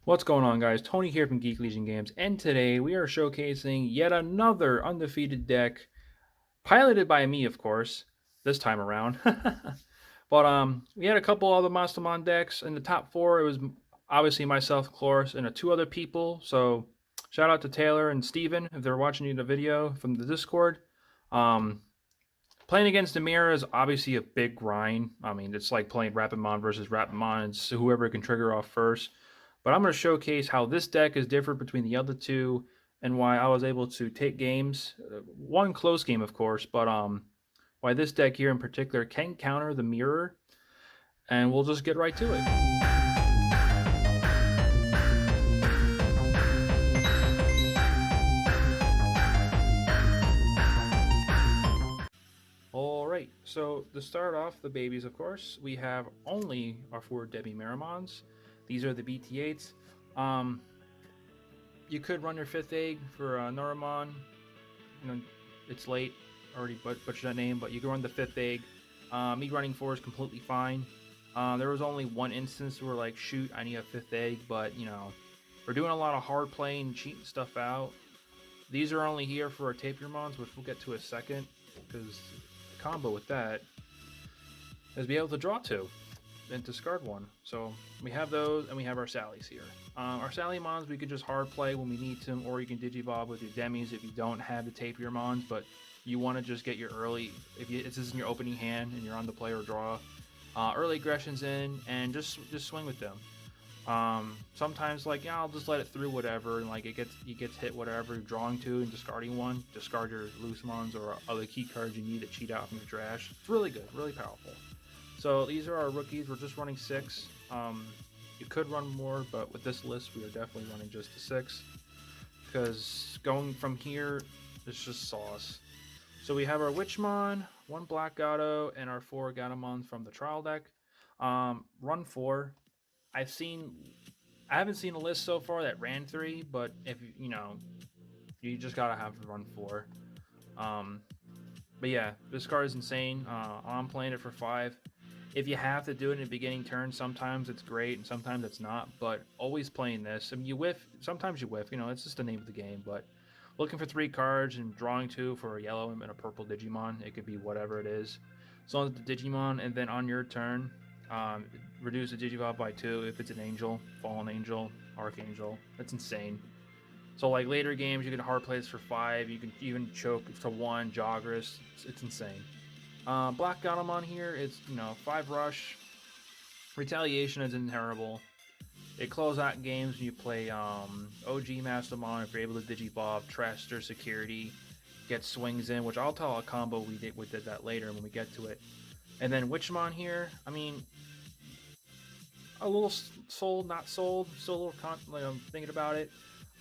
What's going on, guys? Tony here from Geek Legion Games, and today we are showcasing yet another undefeated deck, piloted by me, of course, this time around. But we had a couple other Mastemon decks in the top four. It was obviously myself, Chloris, and two other people. So shout out to Taylor and Steven if they're watching the video from the Discord. Um, Playing against Amira is obviously a big grind. I mean, it's like playing Rapidmon versus Rapidmon. It's whoever can trigger off first. But I'm going to showcase how this deck is different between the other two and why I was able to take games. One close game, of course, but why this deck here in particular can counter the mirror. And we'll just get right to it. All right, so to start off the babies, of course, we have only our four Debbie Miramons. These are the BT-08s. Um, you could run your fifth egg for Noramon. You know, it's late, already butchered that name, but you can run the fifth egg. Me running four is completely fine. There was only one instance where like, shoot, I need a fifth egg, but you know, we're doing a lot of hard playing, cheating stuff out. These are only here for our Tapirmons, which we'll get to in a second, because the combo with that is be able to draw two and discard one. So we have those, and we have our Sallies here. Our Sally Mons we could just hard play when we need to, or you can Digivolve with your Demis if you don't have the Tapir Mons, but you want to just get your early, if this is in your opening hand and you're on the play or draw, early aggressions in, and just swing with them. Sometimes like, yeah, I'll just let it through whatever, and like it gets hit whatever, drawing two and discarding one, discard your Lucemons or other key cards you need to cheat out from your trash. It's really good, really powerful. So these are our rookies. We're just running 6. You could run more, but with this list, we are definitely running just the 6. Because going from here, it's just sauce. So we have our Witchmon, 1 Black Gato, and our 4 Gatomons from the trial deck. Run 4. I haven't seen a list so far that ran 3, but if you know, you just gotta have to run 4. But yeah, this card is insane. I'm playing it for 5. If you have to do it in the beginning turn, sometimes it's great and sometimes it's not, but always playing this. I mean, you whiff, sometimes you whiff, you know, it's just the name of the game, but looking for 3 cards and drawing 2 for a yellow and a purple Digimon, it could be whatever it is. As long as the Digimon, and then on your turn, reduce the Digivolve by 2 if it's an angel, fallen angel, archangel. That's insane. So like later games, you can hard play this for 5, you can even choke to 1, Joggerus, it's insane. Black Gatomon here, it's, you know, 5 rush. Retaliation isn't terrible. It closes out games when you play OG Mastemon if you're able to Digivolve, Trester, Security, get swings in, which I'll tell a combo we did that later when we get to it. And then Witchmon here, I mean, a little sold, not sold, still a little thinking about it.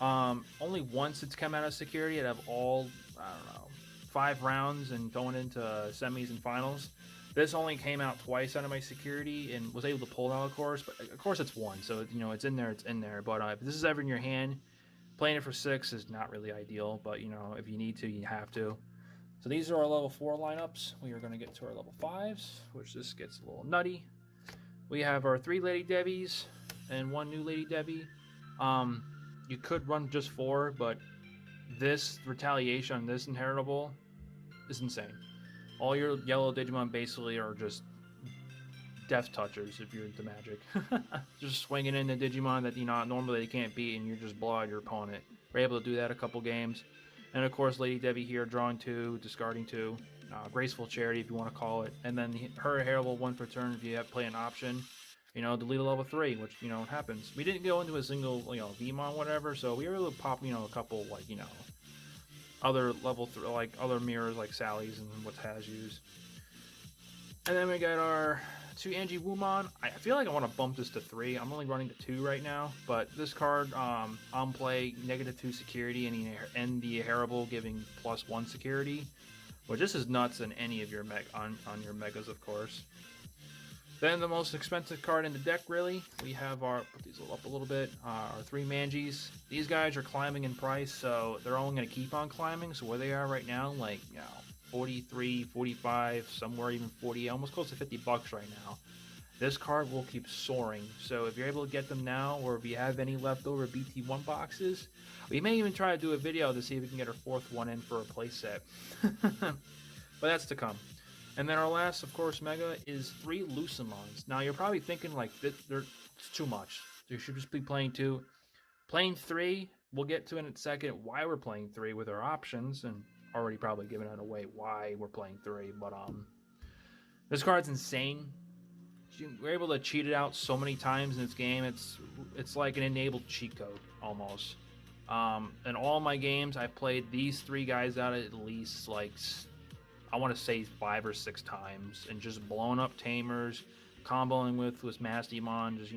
Only once it's come out of Security out of all, I don't know, 5 rounds and going into semis and finals. This only came out twice out of my Security and was able to pull it out, of course. But of course, it's 1, so you know it's in there. It's in there. But if this is ever in your hand, playing it for 6 is not really ideal. But you know, if you need to, you have to. So these are our level 4 lineups. We are going to get to our level 5s, which this gets a little nutty. We have our 3 Lady Debbies and 1 new Lady Debbie. You could run just 4, but this retaliation on this inheritable is insane. All your yellow Digimon basically are just death touchers if you're into Magic. Just swinging into Digimon that you know normally they can't beat, and you just blow out your opponent. We're able to do that a couple games, and of course Lady Debbie here, drawing 2, discarding 2, graceful charity if you want to call it, and then her inheritable 1 per turn if you have play an option. You know, delete a level 3, which you know happens. We didn't go into a single Vmon whatever, so we were able to pop a couple like other level 3 like other mirrors like Sally's and what has used. And then we got our 2 Angie Wumon. I feel like I want to bump this to 3. I'm only running to 2 right now, but this card on play -2 security and the inheritable giving +1 security, which this is nuts in any of your on your megas, of course. Then the most expensive card in the deck, really, we have our, put these up a little bit, our 3 Mangies. These guys are climbing in price, so they're only going to keep on climbing. So where they are right now, like, 43, 45, somewhere even 40, almost close to $50 right now. this card will keep soaring. So if you're able to get them now, or if you have any leftover BT-1 boxes, we may even try to do a video to see if we can get our 4th one in for a playset. But that's to come. And then our last, of course, Mega is 3 Lucemons. Now you're probably thinking like, it's too much. You should just be playing 2. Playing 3, we'll get to in a second why we're playing 3 with our options, and already probably giving it away why we're playing 3. But this card's insane. We're able to cheat it out so many times in this game. It's like an enabled cheat code almost. In all my games, I've played these 3 guys out at least like, I want to say 5 or 6 times, and just blowing up tamers, comboing with Mastemon, just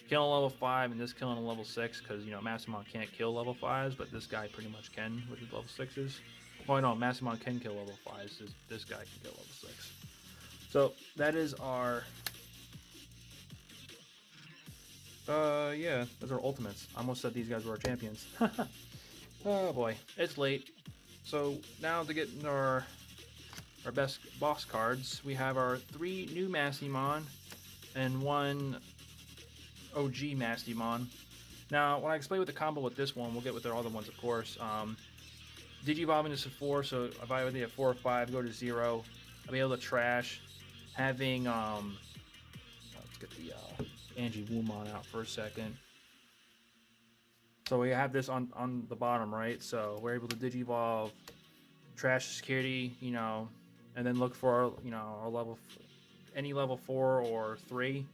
killing level 5 and this killing a level 6, because Mastemon can't kill level 5s, but this guy pretty much can with his level 6s. Oh no, Mastemon can kill level 5s. This guy can kill level 6. So that is our yeah, those are ultimates. I almost said these guys were our champions. Oh boy, it's late. So now to get into our best boss cards, we have our 3 new Mastemon and 1 OG Mastemon. Now, when I explain with the combo with this one, we'll get with the other ones, of course. Digivolving this to 4, so if I would be at 4 or 5, go to 0, I'll be able to trash. Having let's get the Angie Woomon out for a second. So we have this on the bottom, right? So we're able to Digivolve, trash security, and then look for our level, any level 4 or 3,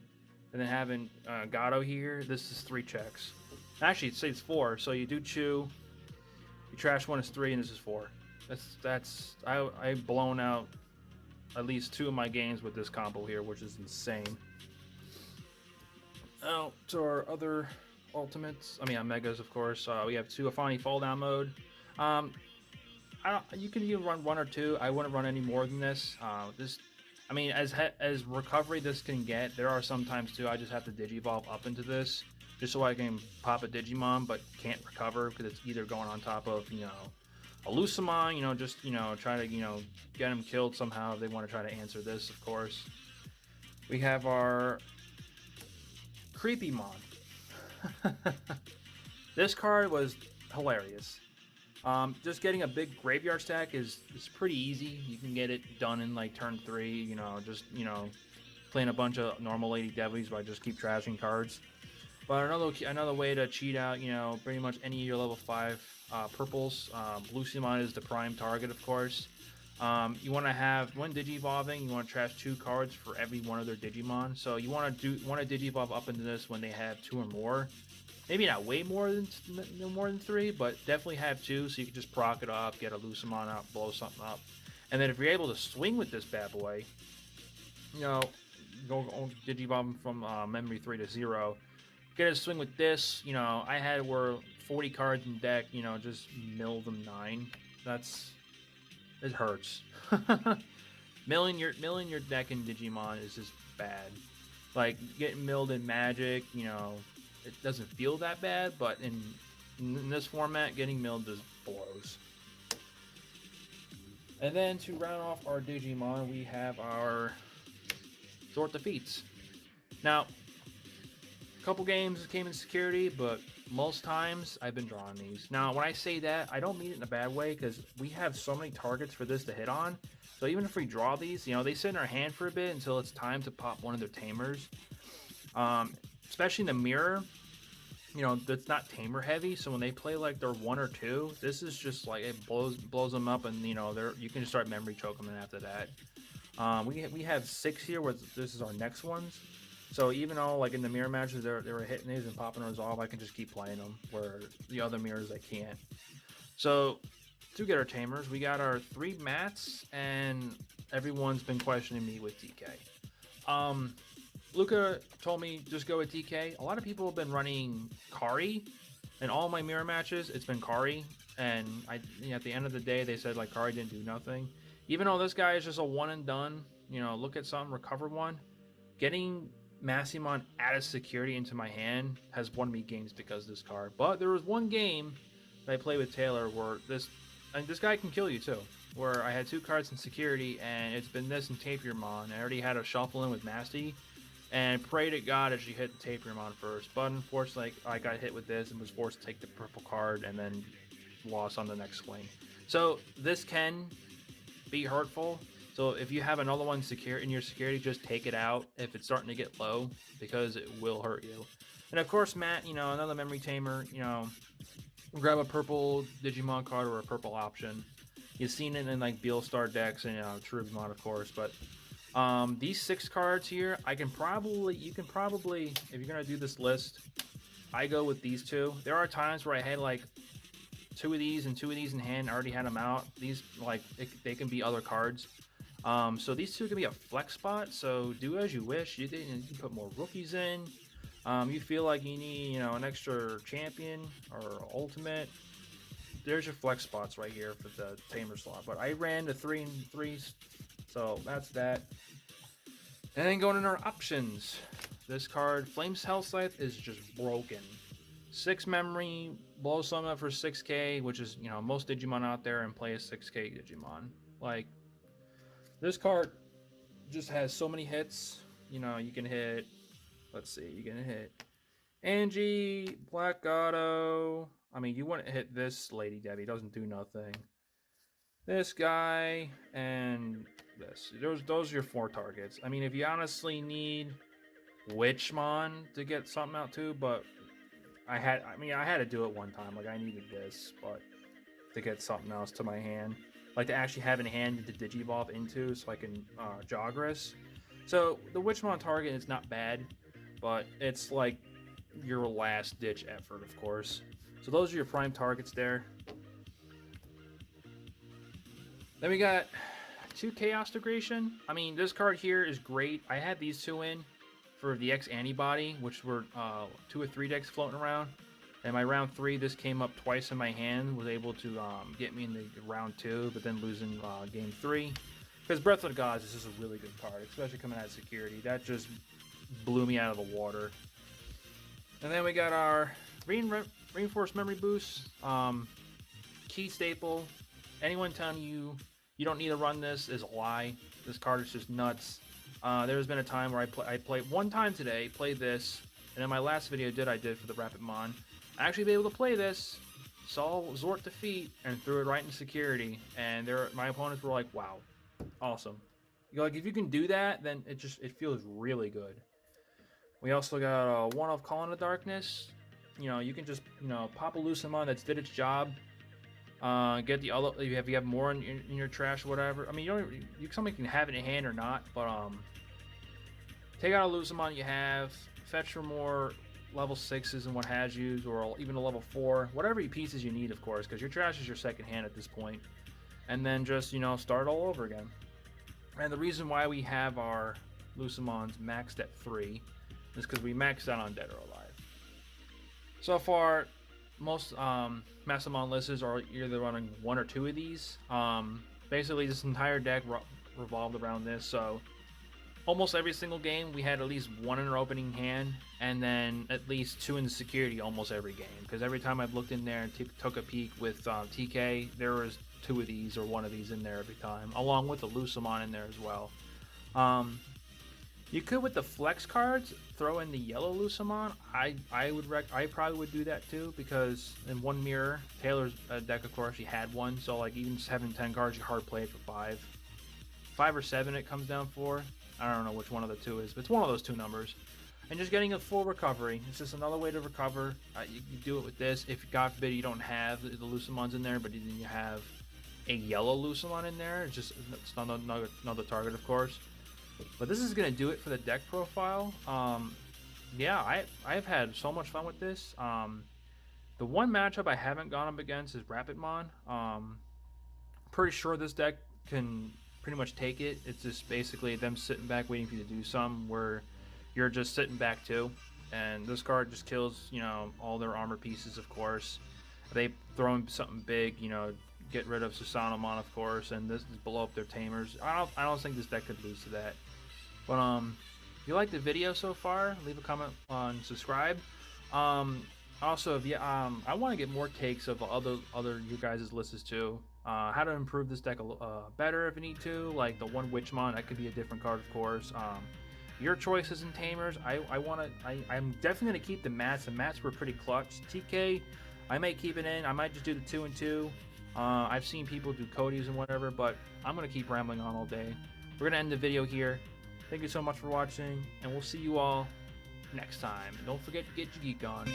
and then having Gato here. This is 3 checks. Actually, it says 4. So you do chew, you trash 1 is 3, and this is 4. I've blown out at least 2 of my games with this combo here, which is insane. Now to our other ultimates, megas, of course. We have 2 Afani fall down mode. You can even run 1 or 2. I wouldn't run any more than this. As recovery this can get, there are some times too I just have to Digivolve up into this just so I can pop a Digimon, but can't recover because it's either going on top of a Lucemon, just try to get him killed somehow if they want to try to answer this, of course. We have our Creepymon. This card was hilarious. Just getting a big graveyard stack is pretty easy. You can get it done in like turn 3, just playing a bunch of normal Lady Devils by just keep trashing cards. But another way to cheat out, pretty much any of your level 5 purples. Lucemon is the prime target, of course. You want to have, when Digivolving, you want to trash 2 cards for every one of their Digimon. So you want to Digivolve up into this when they have 2 or more. Maybe not way more than 3, but definitely have 2, so you can just proc it up, get a Lucemon out, blow something up. And then if you're able to swing with this bad boy, go Digivolve from memory 3 to 0. Get a swing with this. I had where 40 cards in deck, just mill them 9. It hurts. milling your deck in Digimon is just bad. Like getting milled in Magic, it doesn't feel that bad, but in this format, getting milled just blows. And then to round off our Digimon, we have our short defeats. Now, a couple games came in security, but most times I've been drawing these. Now, when I say that, I don't mean it in a bad way, because we have so many targets for this to hit on. So even if we draw these, they sit in our hand for a bit until it's time to pop one of their tamers. Especially in the mirror, that's not tamer heavy. So when they play like their 1 or 2, this is just like it blows them up, and you can just start memory choking them after that. We have 6 here, where this is our next ones. So even though like in the mirror matches they were hitting these and popping those off, I can just keep playing them. Where the other mirrors I can't. So to get our tamers, we got our 3 mats, and everyone's been questioning me with DK. Luca told me just go with DK. A lot of people have been running Kari. In all my mirror matches, it's been Kari. And at the end of the day, they said like Kari didn't do nothing. Even though this guy is just a one and done, look at something, recover 1. Getting Mastemon out of security into my hand has won me games because of this card. But there was one game that I played with Taylor where this guy can kill you too. Where I had 2 cards in security, and it's been this and Tapirmon. I already had a shuffle in with Masty. and pray to God that you hit the Tapirmon first. But unfortunately, I got hit with this and was forced to take the purple card and then lost on the next swing. So this can be hurtful. So if you have another one secure in your security, just take it out if it's starting to get low, because it will hurt you. And of course, Matt, another memory tamer, grab a purple Digimon card or a purple option. You've seen it in like Beelstar decks and Cherubimon, of course, but these 6 cards here, you can probably, if you're gonna do this list, I go with these 2. There are times where I had like 2 of these and 2 of these in hand. I already had them out. These they can be other cards. So these 2 can be a flex spot. So do as you wish. You can put more rookies in. You feel like you need an extra champion or ultimate. There's your flex spots right here for the tamer slot. But I ran the 3 and 3s, so that's that. And then going into our options, this card, Flame's Hell Scythe, is just broken. 6 memory, blow summon up for 6k, which is, most Digimon out there and play a 6k Digimon. Like, this card just has so many hits. You can hit, let's see, you can hit Angie, Black Gato. I mean, you wouldn't hit this Lady Debbie, doesn't do nothing. This guy, and this. Those are your 4 targets. I mean, if you honestly need Witchmon to get something out too, but I had to do it one time. Like, I needed this, but to get something else to my hand, like to actually have in hand to Digivolve into, so I can Jogris. So the Witchmon target is not bad, but it's like your last ditch effort, of course. So those are your prime targets there. Then we got 2 Chaos Degradation. I mean, this card here is great. I had these 2 in for the X Antibody, which were 2 or 3 decks floating around. And my round 3, this came up twice in my hand, was able to get me in the round 2, but then losing game 3. Because Breath of the Gods is just a really good card, especially coming out of security. That just blew me out of the water. And then we got our Reinforced Memory Boost, key staple. Anyone telling you you don't need to run this is a lie. This card is just nuts. There's been a time where I played one time today, played this, and in my last video I did for the Rapidmon, I actually be able to play this, saw Zort defeat, and threw it right into security, and my opponents were like, wow, awesome. Like, if you can do that, then it feels really good. We also got one of Call in the Darkness. You can just pop a Lucemon that's did its job. Get the other if you have more in your trash or whatever. I mean, somebody can have it in hand or not, but take out a Lucemon you have, fetch for more level 6s and what has you, or even a level 4, whatever pieces you need, of course, because your trash is your second hand at this point. And then just start all over again. And the reason why we have our Lucemons maxed at 3 is because we maxed out on Dead or Alive. So far, most Mastemon lists are either running 1 or 2 of these. Basically, this entire deck revolved around this. So almost every single game, we had at least 1 in our opening hand, and then at least 2 in the security almost every game. Because every time I've looked in there and took a peek with TK, there was 2 of these or 1 of these in there every time, along with the Lucemon in there as well. You could, with the flex cards, throw in the yellow Lucemon. I probably would do that too, because in one mirror, Taylor's deck, of course, he had one. So like, even just having 10 cards, you hard play it for 5 or 7. It comes down for. I don't know which one of the 2 is, but it's one of those 2 numbers. And just getting a full recovery. It's just another way to recover. You do it with this. If, God forbid, you don't have the Lucemons in there, but then you have a yellow Lucemon in there, it's another target, of course. But this is going to do it for the deck profile. Yeah, I've had so much fun with this. The one matchup I haven't gone up against is Rapidmon. Pretty sure this deck can pretty much take it. It's just basically them sitting back waiting for you to do some, where you're just sitting back too. And this card just kills, all their armor pieces, of course. They throw in something big, get rid of Susanomon, of course, and this is blow up their tamers. I don't think this deck could lose to that. But if you like the video so far, leave a comment on subscribe. Also, if you I want to get more takes of other you guys' lists too. How to improve this deck better if you need to, like the one Witchmon, that could be a different card, of course. Your choices in tamers. I'm definitely gonna keep the mats. The mats were pretty clutch. TK, I might keep it in. I might just do the 2 and 2. I've seen people do Cody's and whatever, but I'm gonna keep rambling on all day. We're gonna end the video here. Thank you so much for watching, and we'll see you all next time. And don't forget to get your geek on.